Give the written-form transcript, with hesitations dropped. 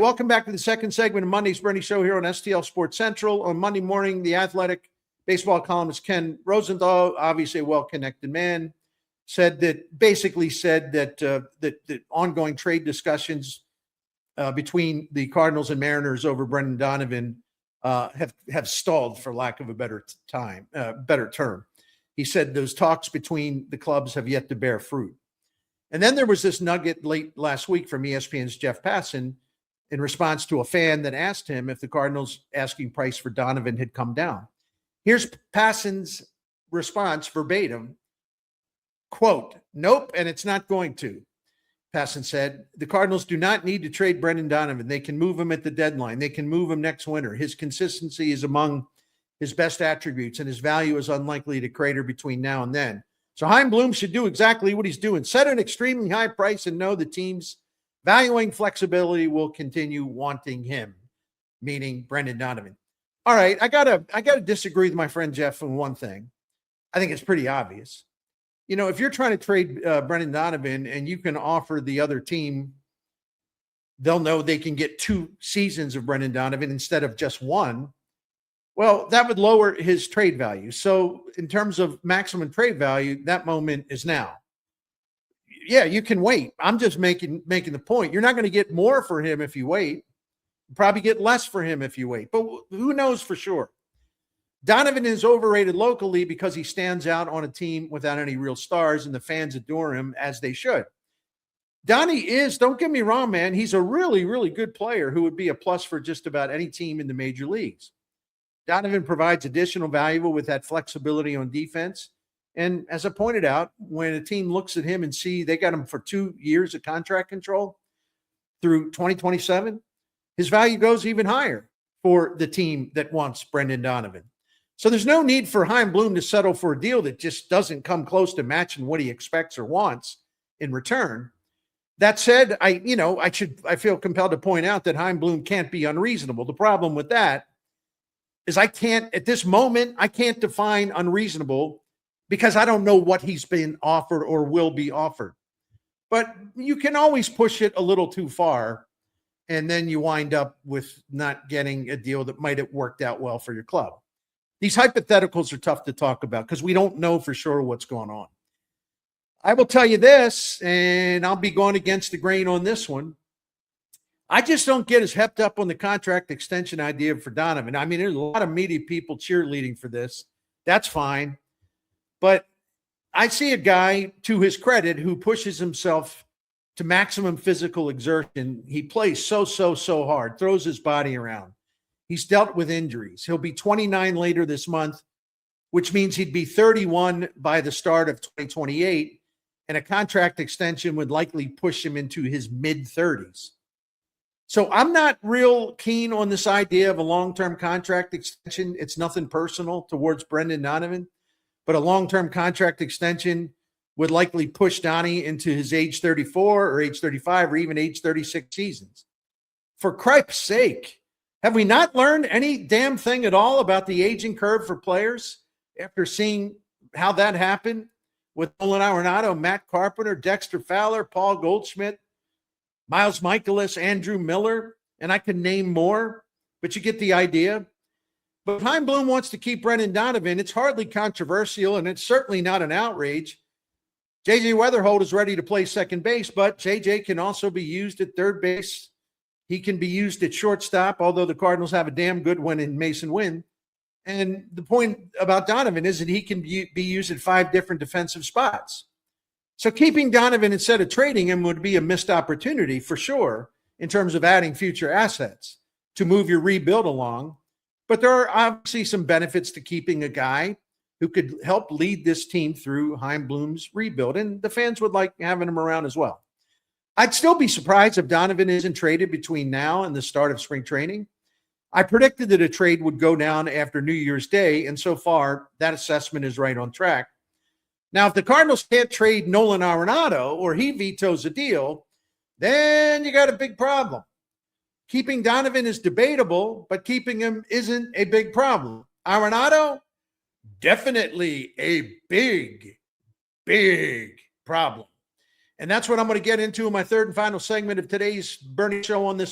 Welcome back to the second segment of Monday's Bernie Show here on STL Sports Central. On Monday morning, the Athletic baseball columnist Ken Rosenthal, obviously a well-connected man, basically said that the ongoing trade discussions between the Cardinals and Mariners over Brendan Donovan have stalled, for lack of a better term. He said those talks between the clubs have yet to bear fruit. And then there was this nugget late last week from ESPN's Jeff Passan in response to a fan that asked him if the Cardinals' asking price for Donovan had come down. Here's Passan's response verbatim, quote, "Nope, and it's not going to." Passan said, "The Cardinals do not need to trade Brendan Donovan. They can move him at the deadline. They can move him next winter. His consistency is among his best attributes, and his value is unlikely to crater between now and then. So Chaim Bloom should do exactly what he's doing. Set an extremely high price and know the team's valuing flexibility will continue wanting him," meaning Brendan Donovan. All right, I gotta disagree with my friend Jeff on one thing. I think it's pretty obvious. You know, if you're trying to trade Brendan Donovan and you can offer the other team, they'll know they can get 2 seasons of Brendan Donovan instead of just 1. Well, that would lower his trade value. So in terms of maximum trade value, that moment is now. Yeah, you can wait. I'm just making the point. You're not going to get more for him if you wait. You'll probably get less for him if you wait. But who knows for sure? Donovan is overrated locally because he stands out on a team without any real stars, and the fans adore him as they should. Donnie is, don't get me wrong, man, he's a really, really good player who would be a plus for just about any team in the major leagues. Donovan provides additional value with that flexibility on defense. And as I pointed out, when a team looks at him and see they got him for 2 years of contract control through 2027, his value goes even higher for the team that wants Brendan Donovan. So there's no need for Chaim Bloom to settle for a deal that just doesn't come close to matching what he expects or wants in return. That said, I feel compelled to point out that Chaim Bloom can't be unreasonable. The problem with that is at this moment, I can't define unreasonable because I don't know what he's been offered or will be offered. But you can always push it a little too far, and then you wind up with not getting a deal that might have worked out well for your club. These hypotheticals are tough to talk about because we don't know for sure what's going on. I will tell you this, and I'll be going against the grain on this one. I just don't get as hepped up on the contract extension idea for Donovan. I mean, there's a lot of media people cheerleading for this. That's fine. But I see a guy, to his credit, who pushes himself to maximum physical exertion. He plays so hard, throws his body around. He's dealt with injuries. He'll be 29 later this month, which means he'd be 31 by the start of 2028, and a contract extension would likely push him into his mid-30s. So I'm not real keen on this idea of a long-term contract extension. It's nothing personal towards Brendan Donovan, but a long-term contract extension would likely push Donnie into his age 34 or age 35 or even age 36 seasons. For Christ's sake, have we not learned any damn thing at all about the aging curve for players after seeing how that happened with Nolan Arenado, Matt Carpenter, Dexter Fowler, Paul Goldschmidt, Miles Michaelis, Andrew Miller, and I can name more, but you get the idea. But Chaim Bloom wants to keep Brendan Donovan. It's hardly controversial, and it's certainly not an outrage. J.J. Weatherholt is ready to play second base, but J.J. can also be used at third base. He can be used at shortstop, although the Cardinals have a damn good one in Mason Wynn. And the point about Donovan is that he can be used at 5 different defensive spots. So keeping Donovan instead of trading him would be a missed opportunity for sure in terms of adding future assets to move your rebuild along. But there are obviously some benefits to keeping a guy who could help lead this team through Chaim Bloom's rebuild, and the fans would like having him around as well. I'd still be surprised if Donovan isn't traded between now and the start of spring training. I predicted that a trade would go down after New Year's Day, and so far that assessment is right on track. Now, if the Cardinals can't trade Nolan Arenado or he vetoes a deal, then you got a big problem. Keeping Donovan is debatable, but keeping him isn't a big problem. Arenado, definitely a big problem. And that's what I'm going to get into in my third and final segment of today's Bernie Show on this